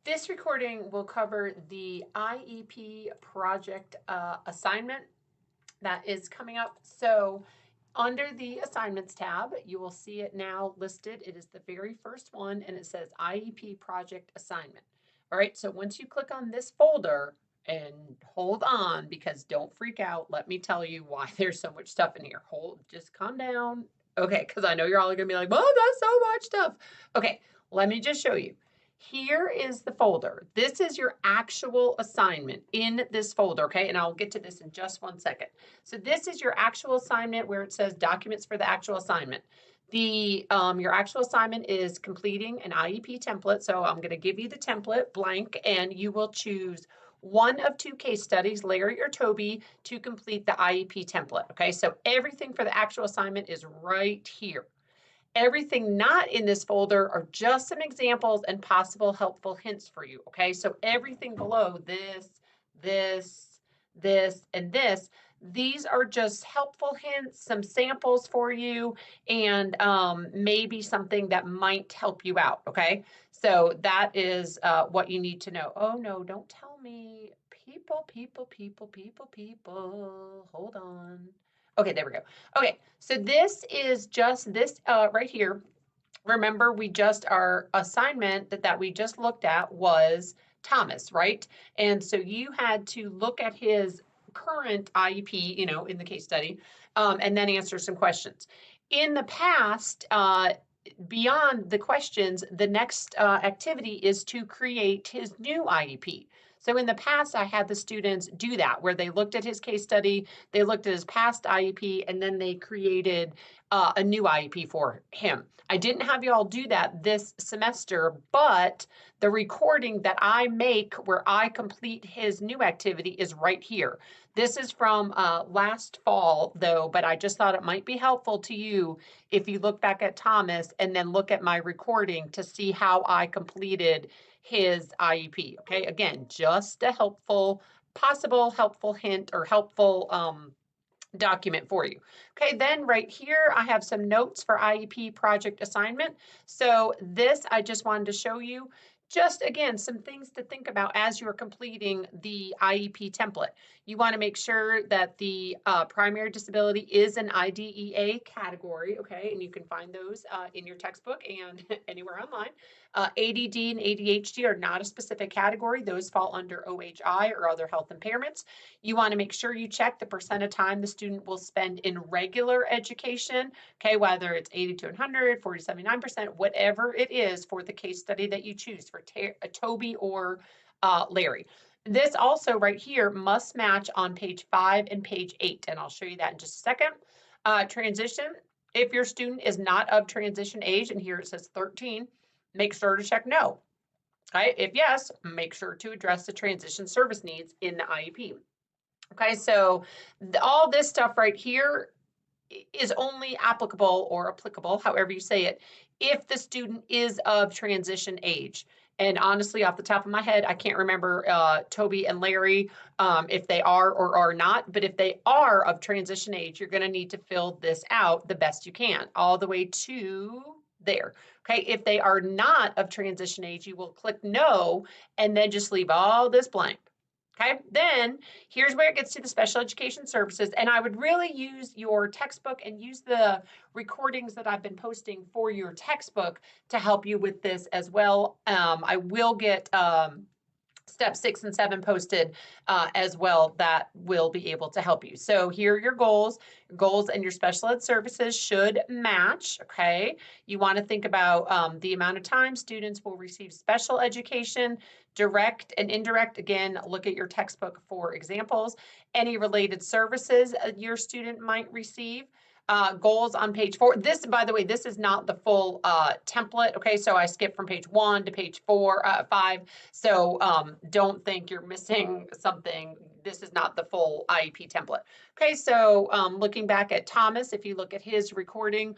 This recording will cover the IEP project assignment that is coming up. So under the assignments tab, you will see it now listed. It is the very first one and it says IEP project assignment. All right, so once you click on this folder, and hold on because don't freak out. Let me tell you why there's so much stuff in here. Just calm down. Okay, because I know you're all gonna be like, "Well, that's so much stuff." Okay, let me just show you. Here is the folder. This is your actual assignment in this folder, okay? And I'll get to this in just 1 second. So this is your actual assignment where it says documents for the actual assignment. Your actual assignment is completing an IEP template. So I'm going to give you the template blank, and you will choose one of two case studies, Larry or Toby, to complete the IEP template. Okay, so everything for the actual assignment is right here. Everything not in this folder are just some examples and possible helpful hints for you, okay? So everything below this, and this, these are just helpful hints, some samples for you, and maybe something that might help you out, okay? So that is what you need to know. Oh no, don't tell me. People. Hold on. Okay, there we go. Okay, so this is just this right here. Remember, our assignment that we just looked at was Thomas, right? And so you had to look at his current IEP, in the case study, and then answer some questions. In the past, beyond the questions, the next activity is to create his new IEP. So in the past, I had the students do that, where they looked at his case study, they looked at his past IEP, and then they created a new IEP for him. I didn't have you all do that this semester, but the recording that I make where I complete his new activity is right here. This is from last fall, though, but I just thought it might be helpful to you if you look back at Thomas and then look at my recording to see how I completed his IEP. Okay, again, just a possible helpful hint or helpful document for you. Okay, then right here, I have some notes for IEP project assignment. So this, I just wanted to show you. Just again, some things to think about as you're completing the IEP template. You want to make sure that the primary disability is an IDEA category, okay? And you can find those in your textbook and anywhere online. ADD and ADHD are not a specific category. Those fall under OHI or other health impairments. You want to make sure you check the percent of time the student will spend in regular education, okay, whether it's 80 to 100, 40 to 79%, whatever it is for the case study that you choose for Toby or Larry. This also right here must match on page 5 and page 8, and I'll show you that in just a second. Transition, if your student is not of transition age, and here it says 13, make sure to check no. Okay, if yes, make sure to address the transition service needs in the IEP. Okay, so all this stuff right here is only applicable, however you say it, if the student is of transition age. And honestly, off the top of my head, I can't remember Toby and Larry if they are or are not. But if they are of transition age, you're going to need to fill this out the best you can, all the way to there. Okay, if they are not of transition age, you will click no and then just leave all this blank. Okay, then here's where it gets to the special education services. And I would really use your textbook and use the recordings that I've been posting for your textbook to help you with this as well. I will get step 6 and 7 posted as well that will be able to help you. So here are your goals. Your goals and your special ed services should match, okay? You want to think about the amount of time students will receive special education, direct and indirect. Again, look at your textbook for examples. Any related services your student might receive. Goals on page 4. This, by the way, this is not the full template. Okay, so I skipped from page 1 to page 5. So don't think you're missing something. This is not the full IEP template. Okay, so looking back at Thomas, if you look at his recording,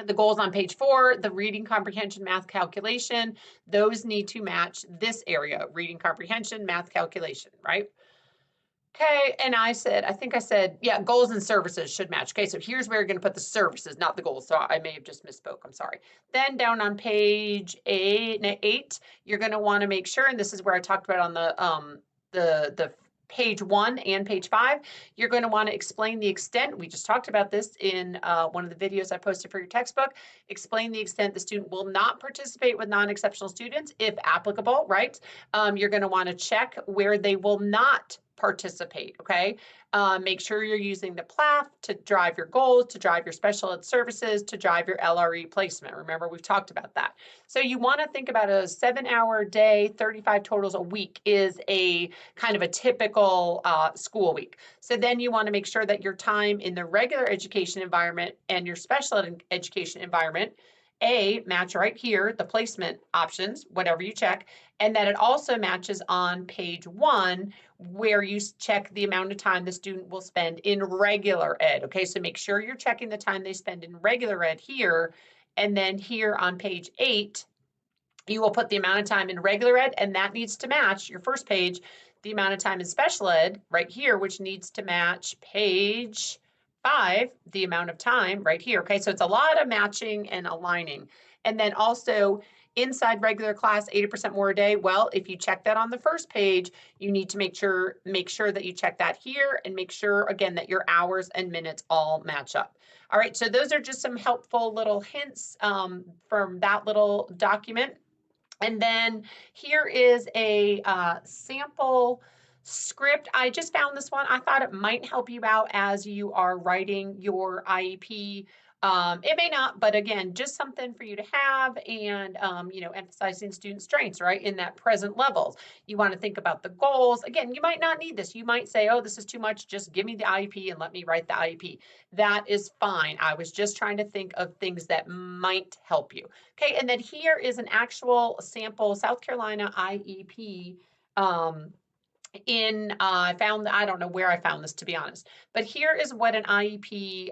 the goals on page 4, the reading comprehension, math calculation, those need to match this area, reading comprehension, math calculation, right? Okay, and I think I said, yeah, goals and services should match. Okay, so here's where you're gonna put the services, not the goals. So I may have just misspoke, I'm sorry. Then down on page eight, you're gonna wanna make sure, and this is where I talked about on the page 1 and page 5, you're gonna wanna explain the extent, we just talked about this in one of the videos I posted for your textbook, explain the extent the student will not participate with non-exceptional students, if applicable, right? You're gonna wanna check where they will not participate, okay? Make sure you're using the PLAF to drive your goals, to drive your special ed services, to drive your LRE placement. Remember, we've talked about that. So you want to think about a 7-hour day, 35 totals a week is a kind of a typical school week. So then you want to make sure that your time in the regular education environment and your special ed education environment match right here, the placement options, whatever you check, and that it also matches on page 1 where you check the amount of time the student will spend in regular ed. Okay, so make sure you're checking the time they spend in regular ed here, and then here on page 8, you will put the amount of time in regular ed, and that needs to match your first page, the amount of time in special ed right here, which needs to match page 5, the amount of time right here. Okay, so it's a lot of matching and aligning. And then also inside regular class, 80% more a day. Well, if you check that on the first page, you need to make sure that you check that here and make sure again that your hours and minutes all match up. All right, so those are just some helpful little hints from that little document. And then here is a sample script. I just found this one. I thought it might help you out as you are writing your IEP. It may not, but again, just something for you to have and, emphasizing student strengths, right? In that present levels. You want to think about the goals. Again, you might not need this. You might say, oh, this is too much. Just give me the IEP and let me write the IEP. That is fine. I was just trying to think of things that might help you. Okay, and then here is an actual sample South Carolina IEP. I found, I don't know where I found this to be honest, but here is what an IEP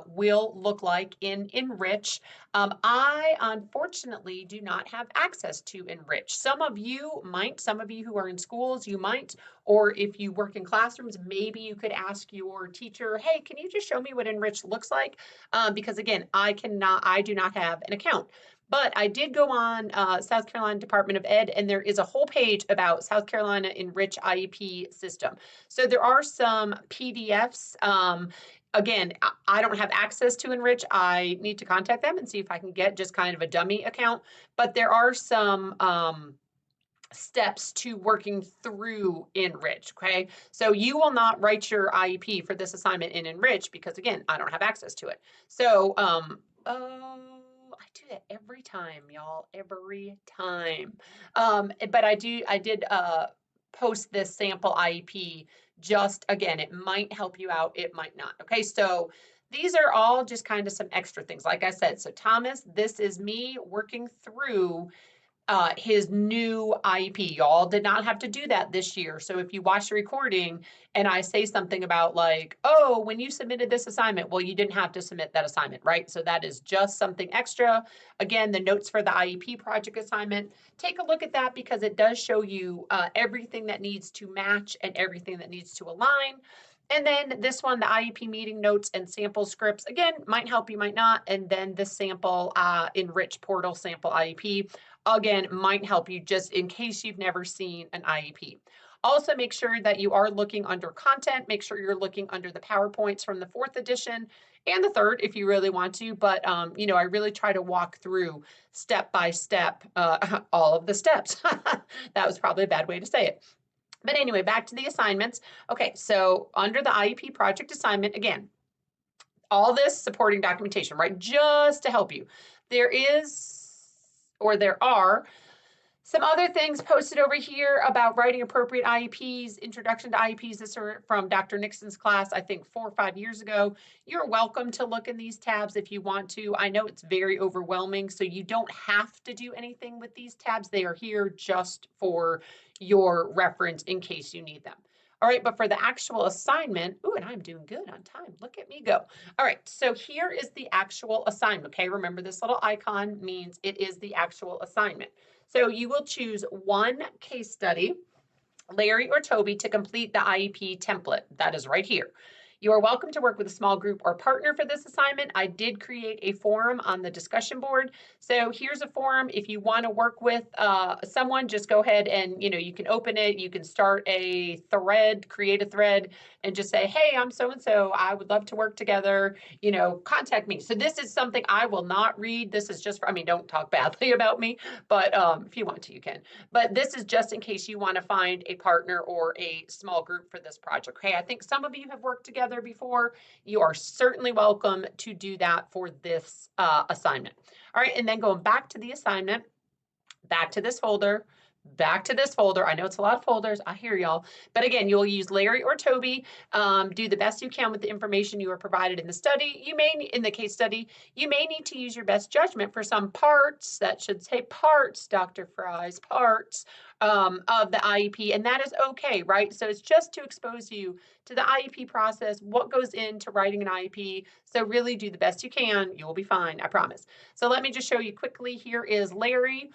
will look like in Enrich. I unfortunately do not have access to Enrich. Some of you might, some of you who are in schools, you might, or if you work in classrooms, maybe you could ask your teacher, hey, can you just show me what Enrich looks like? Because again, I do not have an account. But I did go on South Carolina Department of Ed, and there is a whole page about South Carolina Enrich IEP system. So there are some PDFs. Again, I don't have access to Enrich. I need to contact them and see if I can get just kind of a dummy account. But there are some steps to working through Enrich, okay? So you will not write your IEP for this assignment in Enrich because, again, I don't have access to it. So, I do that every time, y'all, every time. But I did post this sample IEP just, again, it might help you out, it might not. Okay, so these are all just kind of some extra things. Like I said, so Thomas, this is me working through his new IEP. Y'all did not have to do that this year. So if you watch the recording and I say something about like, oh, when you submitted this assignment, well, you didn't have to submit that assignment, right? So that is just something extra. Again, the notes for the IEP project assignment, take a look at that because it does show you everything that needs to match and everything that needs to align. And then this one, the IEP meeting notes and sample scripts, again, might help you, might not. And then the sample Enrich portal sample IEP, again, might help you just in case you've never seen an IEP. Also, make sure that you are looking under content. Make sure you're looking under the PowerPoints from the 4th edition and the 3rd if you really want to. But, I really try to walk through step by step all of the steps. That was probably a bad way to say it. But anyway, back to the assignments. Okay, so under the IEP project assignment, again, all this supporting documentation, right? Just to help you. There are some other things posted over here about writing appropriate IEPs, introduction to IEPs. This are from Dr. Nixon's class, I think 4 or 5 years ago. You're welcome to look in these tabs if you want to. I know it's very overwhelming, so you don't have to do anything with these tabs. They are here just for your reference in case you need them. All right, but for the actual assignment, ooh, and I'm doing good on time. Look at me go. All right, so here is the actual assignment, okay? Remember this little icon means it is the actual assignment. So you will choose one case study Larry or Toby to complete the IEP template. That is right here. You are welcome to work with a small group or partner for this assignment. I did create a forum on the discussion board. So here's a forum. If you want to work with someone, just go ahead and, you can open it. You can start a thread, create a thread, and just say, hey, I'm so-and-so. I would love to work together. Contact me. So this is something I will not read. This is just for, don't talk badly about me, but if you want to, you can. But this is just in case you want to find a partner or a small group for this project. Okay, I think some of you have worked together before. You are certainly welcome to do that for this assignment. All right, and then going back to the assignment, back to this folder, back to this folder. I know it's a lot of folders. I hear y'all. But again, you'll use Larry or Toby. Do the best you can with the information you were provided in the study. In the case study, you may need to use your best judgment for some parts. That should say parts, Dr. Fry's parts of the IEP. And that is okay, right? So it's just to expose you to the IEP process, what goes into writing an IEP. So really do the best you can. You will be fine, I promise. So let me just show you quickly. Here is Larry.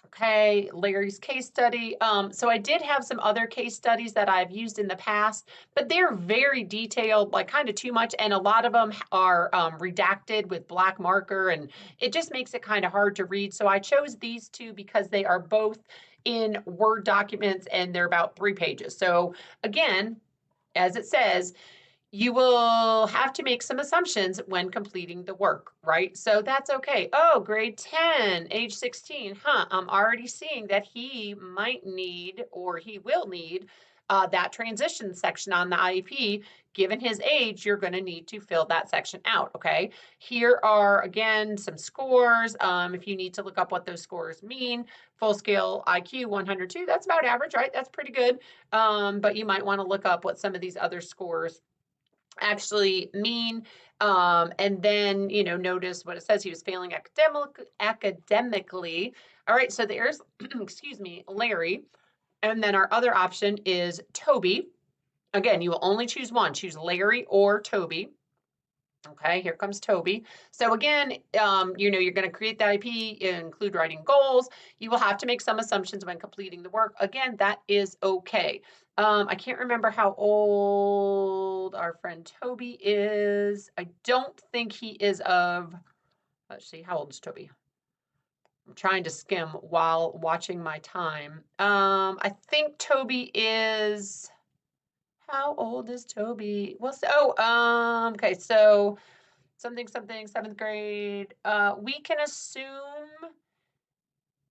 Okay, Larry's case study. So I did have some other case studies that I've used in the past, but they're very detailed, like kind of too much, and a lot of them are redacted with black marker, and it just makes it kind of hard to read. So I chose these two because they are both in Word documents, and they're about 3 pages. So again, as it says, you will have to make some assumptions when completing the work, right? So that's okay. Oh, grade 10, age 16. I'm already seeing that he might need, or he will need, that transition section on the IEP. Given his age, you're going to need to fill that section out, okay? Here are, again, some scores. If you need to look up what those scores mean, full scale IQ 102, that's about average, right? That's pretty good. But you might want to look up what some of these other scores actually mean. And then, notice what it says. He was failing academically. All right, so there's, excuse me, Larry. And then our other option is Toby. Again, you will only choose one. Choose Larry or Toby. Okay, here comes Toby. So again, you're going to create the IEP, include writing goals. You will have to make some assumptions when completing the work. Again, that is okay. I can't remember how old our friend Toby is. I don't think he is of, let's see, how old is Toby? I'm trying to skim while watching my time. I think Toby is, how old is Toby? Okay, so something, 7th grade. We can assume,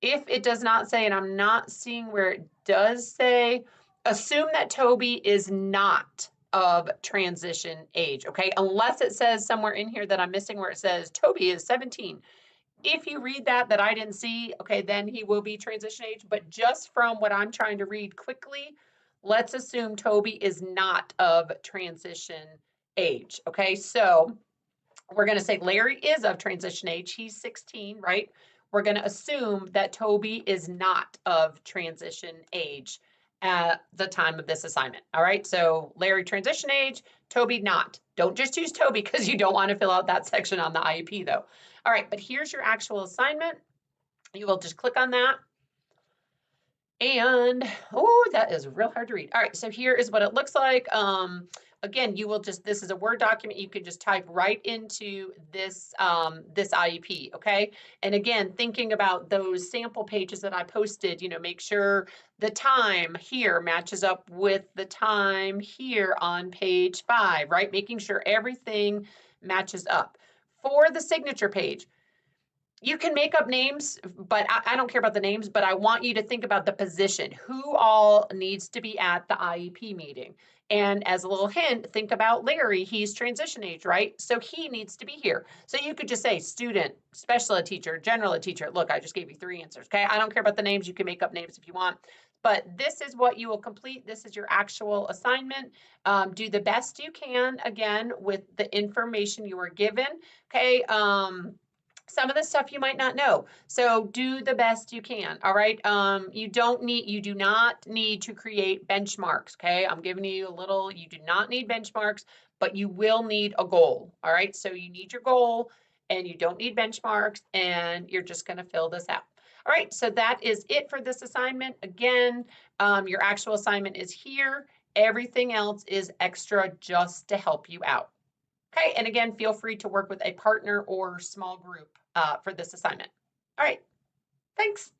if it does not say, and I'm not seeing where it does say, assume that Toby is not of transition age, okay? Unless it says somewhere in here that I'm missing where it says Toby is 17. If you read that I didn't see, okay, then he will be transition age. But just from what I'm trying to read quickly, let's assume Toby is not of transition age, okay? So we're going to say Larry is of transition age. He's 16, right? We're going to assume that Toby is not of transition age at the time of this assignment. All right, so Larry transition age, Toby not. Don't just choose Toby because you don't want to fill out that section on the IEP though. All right, but here's your actual assignment. You will just click on that. And, oh, that is real hard to read. All right, so here is what it looks like. Again, you will just, this is a Word document. You can just type right into this, this IEP, okay? And again, thinking about those sample pages that I posted, make sure the time here matches up with the time here on page 5, right? Making sure everything matches up. For the signature page, you can make up names, but I don't care about the names, but I want you to think about the position. Who all needs to be at the IEP meeting? And as a little hint, think about Larry. He's transition age, right? So he needs to be here. So you could just say student, special ed teacher, general ed teacher. Look, I just gave you 3 answers, okay? I don't care about the names. You can make up names if you want. But this is what you will complete. This is your actual assignment. Do the best you can, again, with the information you were given, okay? Some of the stuff you might not know. So do the best you can. All right. You do not need to create benchmarks. Okay. I'm giving you a little, you do not need benchmarks, but you will need a goal. All right. So you need your goal and you don't need benchmarks, and you're just going to fill this out. All right, so that is it for this assignment. Again, your actual assignment is here. Everything else is extra just to help you out. Okay, and again, feel free to work with a partner or small group for this assignment. All right, thanks.